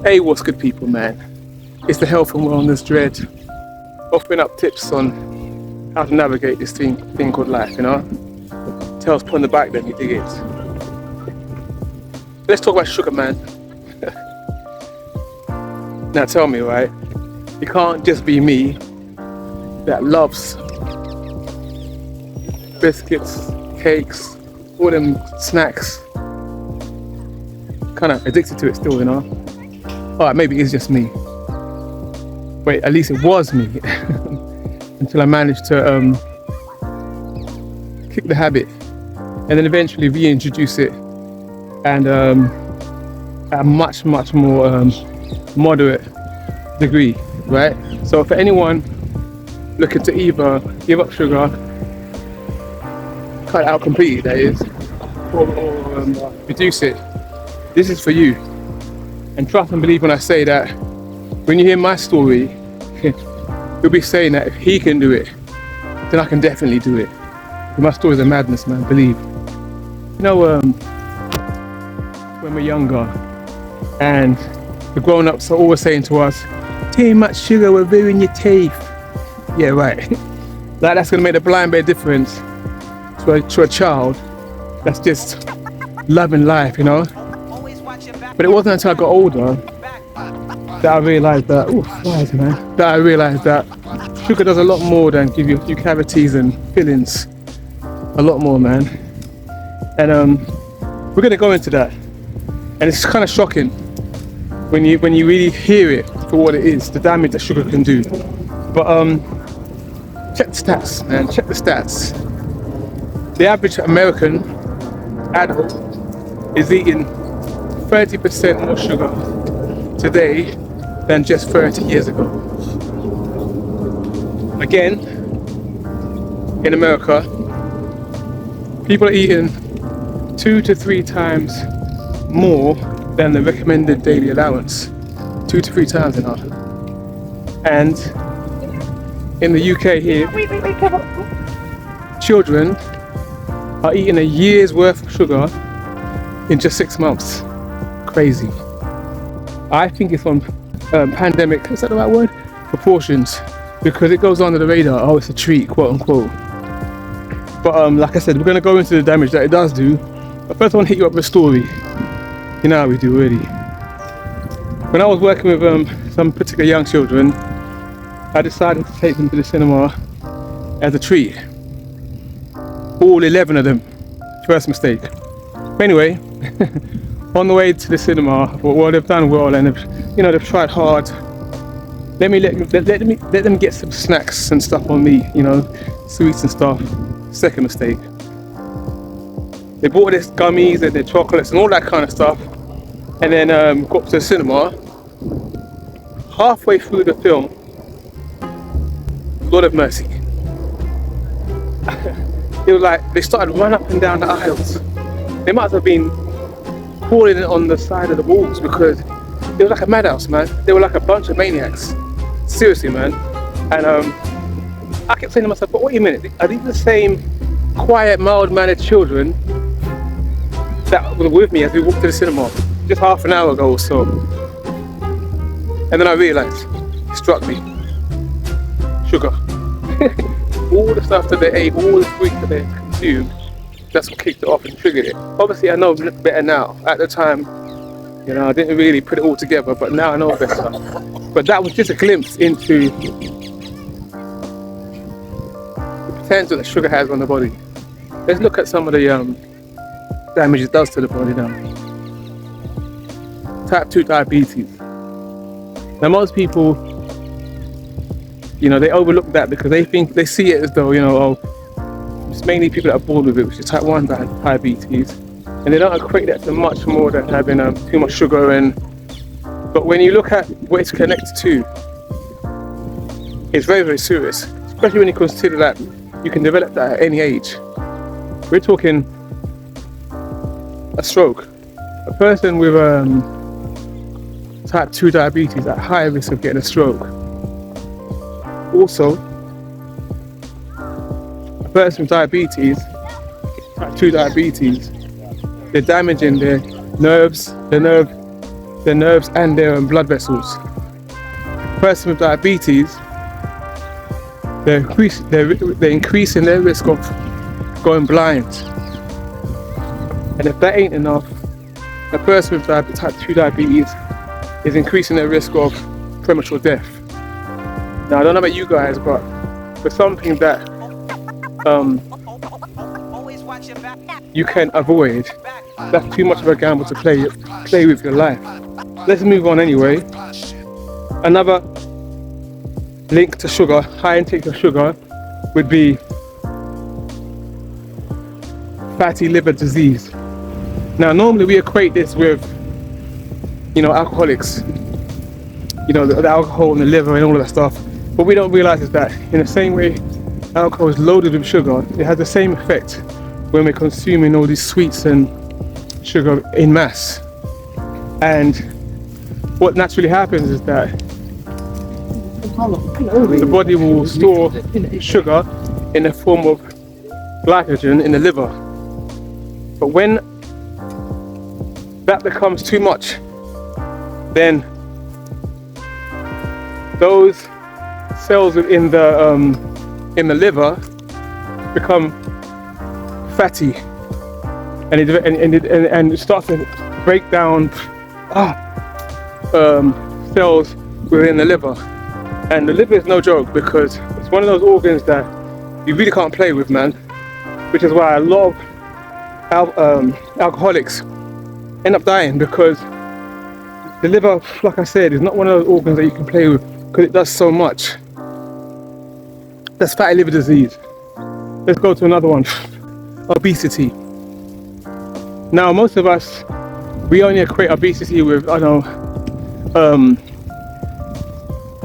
Hey, what's good, people, man? It's the Health and Wellness Dread, offering up tips on how to navigate this thing called life, you know? Tails put on the back, then you dig it. Let's talk about sugar, man. Now tell me, right? You can't just be me that loves biscuits, cakes, all them snacks. Kind of addicted to it still, you know? Alright, maybe it's just me. Wait, at least it was me. Until I managed to kick the habit and then eventually reintroduce it, and at a much more moderate degree, right? So for anyone looking to either give up sugar, cut it out completely, that is, or reduce it, this is for you. And trust and believe when I say that, when you hear my story, you'll be saying that if he can do it, then I can definitely do it. My story's a madness, man, believe. You know, when we're younger, and the grown-ups are always saying to us, too much sugar will ruin your teeth. Yeah, right. Like, that's gonna make a blind bit difference to a child that's just loving life, you know? But it wasn't until I got older that I realised that, that I realised that sugar does a lot more than give you a few cavities and fillings. A lot more, man. And we're gonna go into that. And it's kind of shocking when you really hear it for what it is, the damage that sugar can do. But check the stats, man, check the stats. The average American adult is eating 30% more sugar today than just 30 years ago. Again, in America, people are eating 2 to 3 times more than the recommended daily allowance. 2 to 3 times enough. And in the UK here, children are eating a year's worth of sugar in just 6 months. Crazy. I think it's on pandemic, is that the right word? Proportions, because it goes under the radar. Oh, it's a treat, quote unquote. But like I said, we're going to go into the damage that it does do. But first I want to hit you up with a story. You know how we do already. When I was working with some particular young children, I decided to take them to the cinema as a treat. All 11 of them. First mistake. But anyway, on the way to the cinema, well, they've done well and they've tried hard. Let them get some snacks and stuff on me, you know, sweets and stuff. Second mistake. They bought this gummies and their chocolates and all that kind of stuff, and then got to the cinema. Halfway through the film, Lord of mercy. It was like they started running up and down the aisles. They might have been crawling on the side of the walls because it was like a madhouse, man. They were like a bunch of maniacs. Seriously, man. And I kept saying to myself, but wait a minute, are these the same quiet, mild-mannered children that were with me as we walked to the cinema just half an hour ago or so? And then I realised, it struck me. Sugar. All the stuff that they ate, all the sweets that they consumed, that's what kicked it off and triggered it. Obviously I know better now. At the time, you know, I didn't really put it all together, but now I know better. But that was just a glimpse into the potential that sugar has on the body. Let's look at some of the damage it does to the body now. Type 2 diabetes. Now most people, you know, they overlook that because they see it as though, you know, oh, it's mainly people that are born with it, which is type 1 diabetes, and they don't equate that to much more than having too much sugar. But when you look at what it's connected to, it's very, very serious, especially when you consider that you can develop that at any age. We're talking a stroke. A person with type 2 diabetes at high risk of getting a stroke. Also, a person with diabetes, type 2 diabetes, they're damaging their nerves, the nerve their nerves and their blood vessels. Person with diabetes, they're increasing their risk of going blind. And if that ain't enough, a person with type 2 diabetes is increasing their risk of premature death. Now I don't know about you guys, but for something that you can avoid, that's too much of a gamble to play with your life. Let's move on anyway. Another link to sugar, high intake of sugar, would be fatty liver disease. Now normally we equate this with, alcoholics, the alcohol in the liver and all of that stuff. What we don't realize is that in the same way alcohol is loaded with sugar, it has the same effect when we're consuming all these sweets and sugar in mass. And what naturally happens is that the body will store sugar in the form of glycogen in the liver. But when that becomes too much, then those cells in the liver become fatty, and it starts to break down cells within the liver. And the liver is no joke, because it's one of those organs that you really can't play with, man. Which is why a lot of alcoholics end up dying, because the liver, like I said, is not one of those organs that you can play with, because it does so much. That's fatty liver disease. Let's go to another one. Obesity. Now most of us, we only equate obesity with,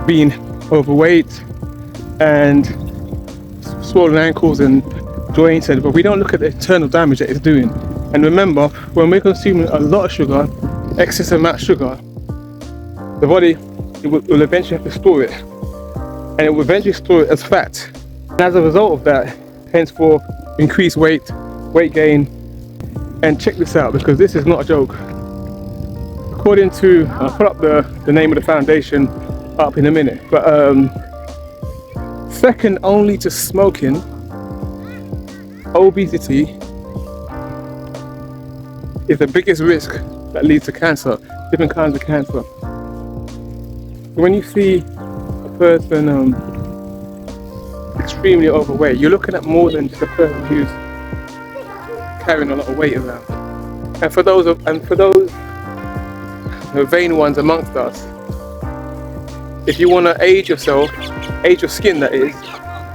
being overweight and swollen ankles and joints, but we don't look at the internal damage that it's doing. And remember, when we're consuming a lot of sugar, excess amount of sugar, the body will eventually have to store it, and it will eventually store it as fat. And as a result of that, henceforth, increased weight gain. And check this out, because this is not a joke. According to, I'll put up the name of the foundation up in a minute, but second only to smoking, obesity is the biggest risk that leads to cancer, different kinds of cancer. When you see a person extremely overweight, you're looking at more than just a person who's carrying a lot of weight around. And for those vain ones amongst us, if you want to age yourself, age your skin that is,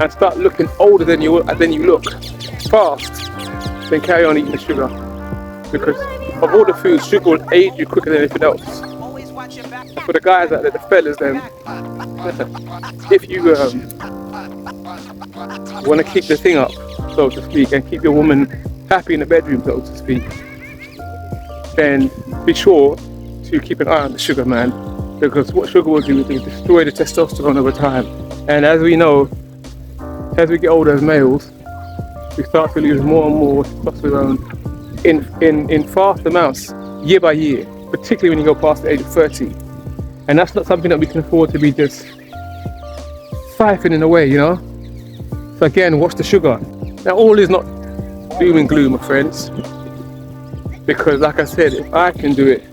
and start looking older than you look fast, then carry on eating the sugar, because of all the foods, sugar will age you quicker than anything else. For the guys out there, the fellas, then if you want to keep the thing up, so to speak, and keep your woman happy in the bedroom, so to speak, then be sure to keep an eye on the sugar, man, because what sugar will do is it will destroy the testosterone over time. And as we know, as we get older as males, we start to lose more and more testosterone in fast amounts, year by year, particularly when you go past the age of 30. And that's not something that we can afford to be just siphoning away, So again, watch the sugar. Now all is not doom and gloom, my friends, because like I said, if I can do it,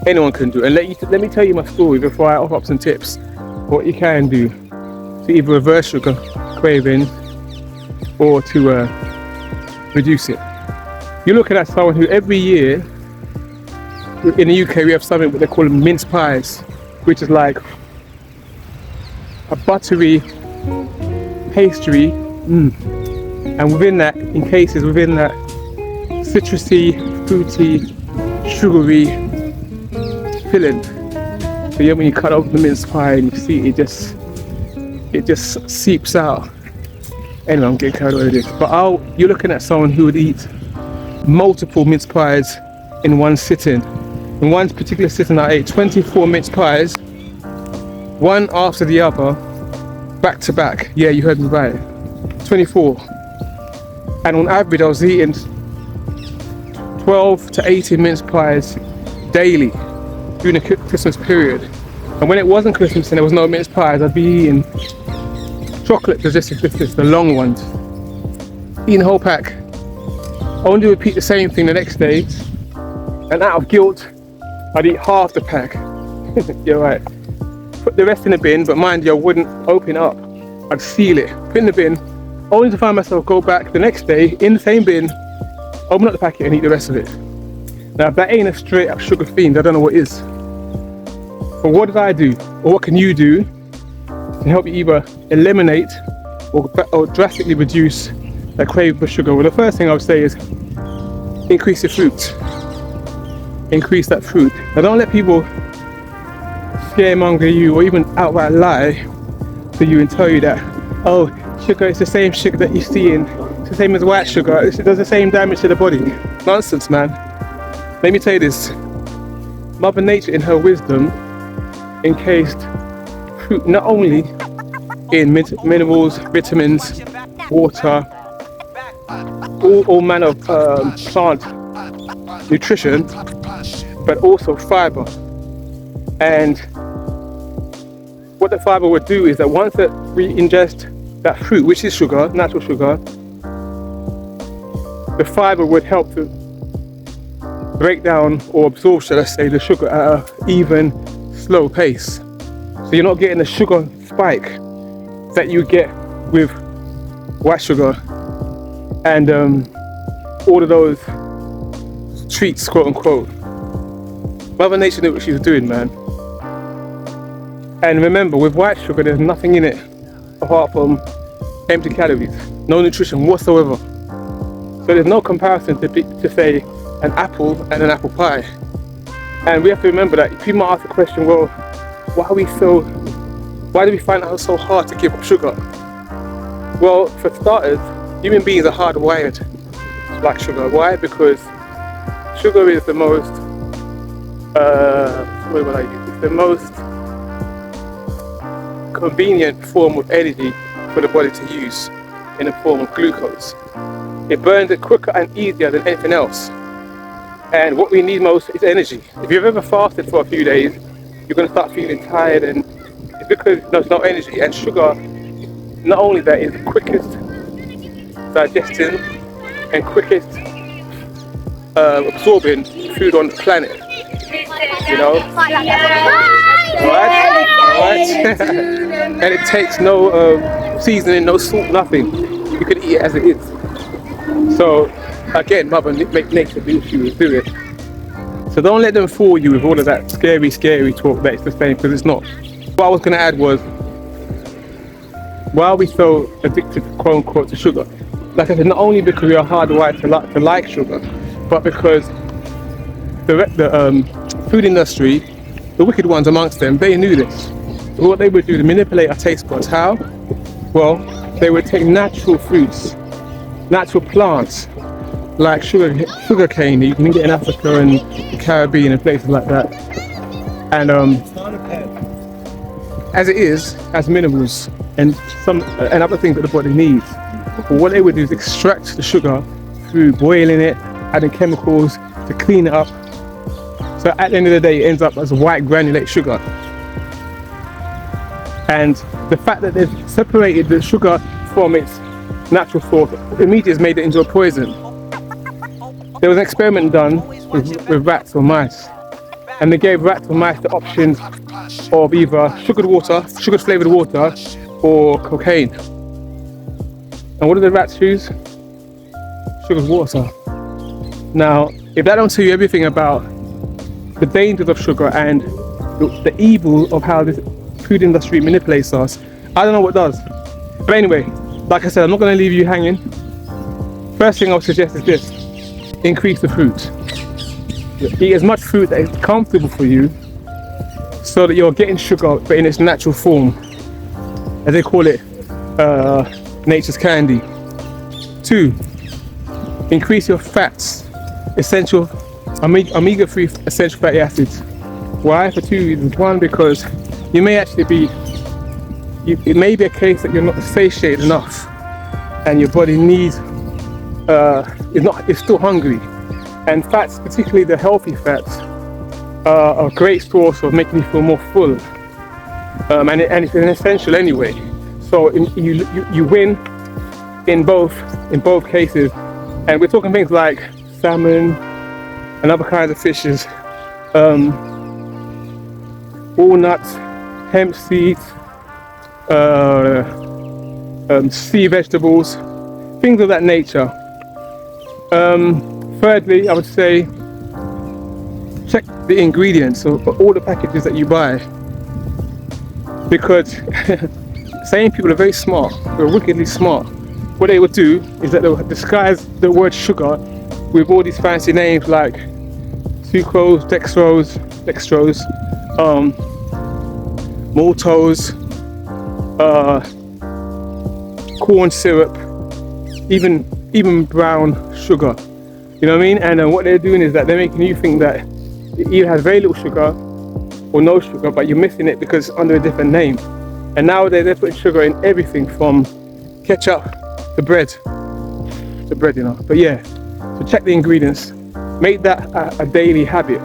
anyone can do it. And let me tell you my story before I offer up some tips what you can do to either reverse sugar cravings or to reduce it. You're looking at someone who every year, in the UK we have something what they call mince pies, which is like a buttery pastry, and within that, within that citrusy, fruity, sugary filling. So yeah, when you cut open the mince pie and you see it just seeps out. Anyway, I'm getting carried away with this. But you're looking at someone who would eat multiple mince pies in one sitting. In one particular sitting, I ate 24 mince pies, one after the other, back to back. Yeah, you heard me right. 24. And on average, I was eating 12 to 18 mince pies daily. during the Christmas period. And when it wasn't Christmas and there was no mince pies, I'd be eating chocolate biscuits, the long ones. Eating a whole pack. Only repeat the same thing the next day. And out of guilt, I'd eat half the pack. You're right. Put the rest in the bin, but mind you, I wouldn't open it up. I'd seal it, put it in the bin, only to find myself go back the next day in the same bin, open up the packet and eat the rest of it. Now, if that ain't a straight up sugar fiend, I don't know what is. But what did I do? Or what can you do to help you either eliminate or drastically reduce that craving for sugar? Well, the first thing I would say is increase your fruit. Increase that fruit. Now, don't let people scaremonger you or even outright lie to you and tell you that, oh, sugar is the same sugar that you see in, it's the same as white sugar, it does the same damage to the body. Nonsense, man. Let me tell you this. Mother Nature, in her wisdom, encased fruit not only in minerals, vitamins, water, all manner of plant nutrition, but also fiber. And what the fiber would do is that once that we ingest that fruit, which is sugar, natural sugar, the fiber would help to break down or absorb, shall I say, the sugar at an even, slow pace. So you're not getting the sugar spike that you get with white sugar and all of those treats, quote unquote. Mother Nature knew what she was doing, man. And remember, with white sugar, there's nothing in it apart from empty calories, no nutrition whatsoever. So there's no comparison to say an apple and an apple pie. And we have to remember that people might ask the question, well, why do we find it so hard to give up sugar? Well, for starters, human beings are hardwired to like sugar. Why? Because sugar is the most, it's the most convenient form of energy for the body to use in the form of glucose. It burns it quicker and easier than anything else. And what we need most is energy. If you've ever fasted for a few days, you're going to start feeling tired, and it's because there's no energy. And sugar, not only that, is the quickest digesting and quickest absorbing food on the planet. You know? Right? And it takes no seasoning, no salt, nothing. You can eat it as it is. So again, Mother Nature knew she was doing it. So don't let them fool you with all of that scary talk that it's the same, because it's not. What I was going to add was, why are we so addicted, quote unquote, to sugar? Like I said, not only because we are hardwired to like sugar, but because the food industry, the wicked ones amongst them, they knew this. So what they would do to manipulate our taste buds, how? Well, they would take natural fruits, natural plants, like sugar cane that you can get in Africa and the Caribbean and places like that, and as it is, as minerals and other things that the body needs. But what they would do is extract the sugar through boiling it, adding chemicals to clean it up. So at the end of the day, it ends up as white granulate sugar. And the fact that they've separated the sugar from its natural source immediately has made it into a poison. There was an experiment done with rats or mice, and they gave rats or mice the options of either sugar flavored water, or cocaine. And what did the rats choose? Sugared water. Now, if that don't tell you everything about the dangers of sugar and the evil of how this food industry manipulates us, I don't know what does. But anyway, like I said, I'm not going to leave you hanging. First thing I would suggest is this: increase the fruit. Eat as much fruit that is comfortable for you, so that you're getting sugar but in its natural form, as they call it, nature's candy. 2, increase your fats, essential omega-3 essential fatty acids. Why? For 2 reasons. 1, because you may actually be, it may be a case that you're not satiated enough and your body needs, is still hungry. And fats, particularly the healthy fats, a great source of making you feel more full, and it's an essential anyway. So you win in both cases, and we're talking things like salmon and other kinds of fishes, walnuts, hemp seeds, sea vegetables, things of that nature. Thirdly, I would say check the ingredients of all the packages that you buy, because same people are very smart. They're wickedly smart. What they would do is that they'll disguise the word sugar with all these fancy names like sucrose, dextrose, maltose, corn syrup, even brown sugar. You know what I mean? And what they're doing is that they're making you think that it either has very little sugar or no sugar, but you're missing it because it's under a different name. And nowadays they're putting sugar in everything from ketchup to bread, you know. But yeah, so check the ingredients. Make that a daily habit.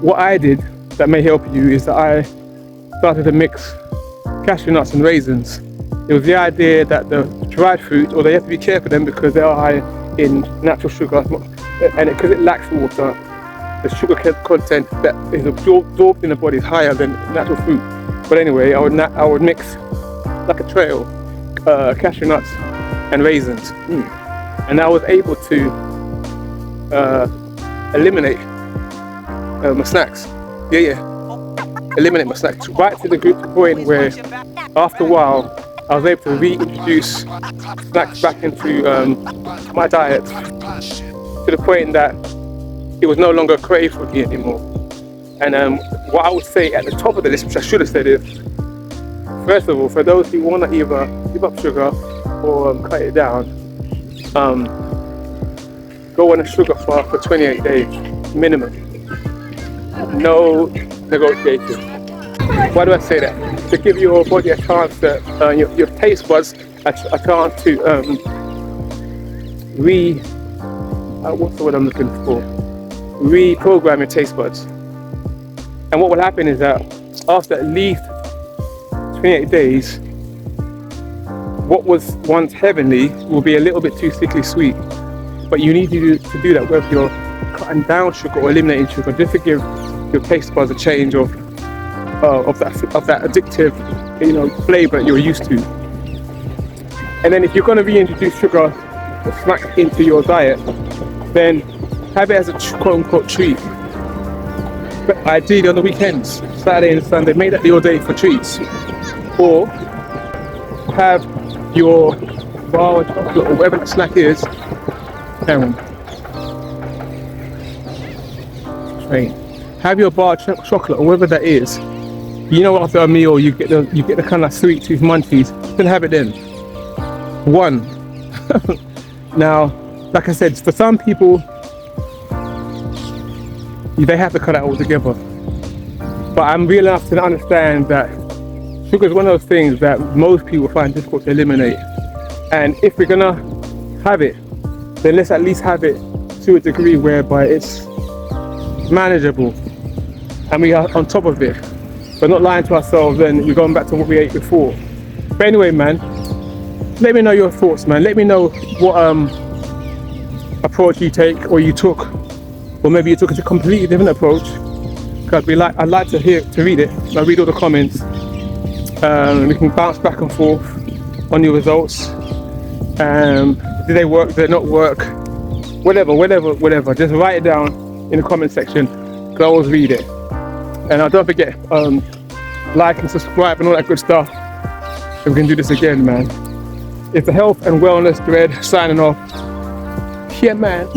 What I did that may help you is that I started to mix cashew nuts and raisins. It was the idea that the dried fruit, or they have to be careful then because they are high in natural sugar, and because it lacks water, the sugar content that is absorbed in the body is higher than natural fruit. But anyway, I would mix like a trail, cashew nuts and raisins, and I was able to eliminate my snacks. Eliminate my snacks right to the point where after a while I was able to reintroduce snacks back into my diet, to the point that it was no longer a crave for me anymore. And what I would say at the top of the list, which I should have said, is first of all, for those who want to either give up sugar or cut it down, go on a sugar fast for 28 days minimum. No negotiation. Why do I say that? To give your body a chance to, your taste buds a chance to what's the word I'm looking for? Reprogram your taste buds. And what will happen is that after at least 28 days, what was once heavenly will be a little bit too sickly sweet. But you need to do that whether you're cutting down sugar or eliminating sugar, just to give your taste buds a change of that addictive, flavor that you're used to. And then if you're going to reintroduce sugar or snack into your diet, then have it as a quote-unquote treat. But ideally on the weekends, Saturday and Sunday, make that your day for treats. Or have your bar or chocolate or whatever the snack is. Have your bar chocolate or whatever that is. After a meal you get the kind of sweet tooth munchies. Then have it then. One. Now, like I said, for some people, they have to cut out altogether. But I'm real enough to understand that sugar is one of those things that most people find difficult to eliminate. And if we're gonna have it, then let's at least have it to a degree whereby it's manageable and we are on top of it. But not lying to ourselves and we're going back to what we ate before. But anyway, man, let me know your thoughts, man. Let me know what approach you take or you took, or maybe you took a completely different approach. Because I'd like to read it. I read all the comments. We can bounce back and forth on your results. Did they work? Did they not work? Whatever. Just write it down in the comment section, because I always read it. And don't forget, like and subscribe and all that good stuff. And we can do this again, man. It's the health and wellness thread signing off. Yeah, man.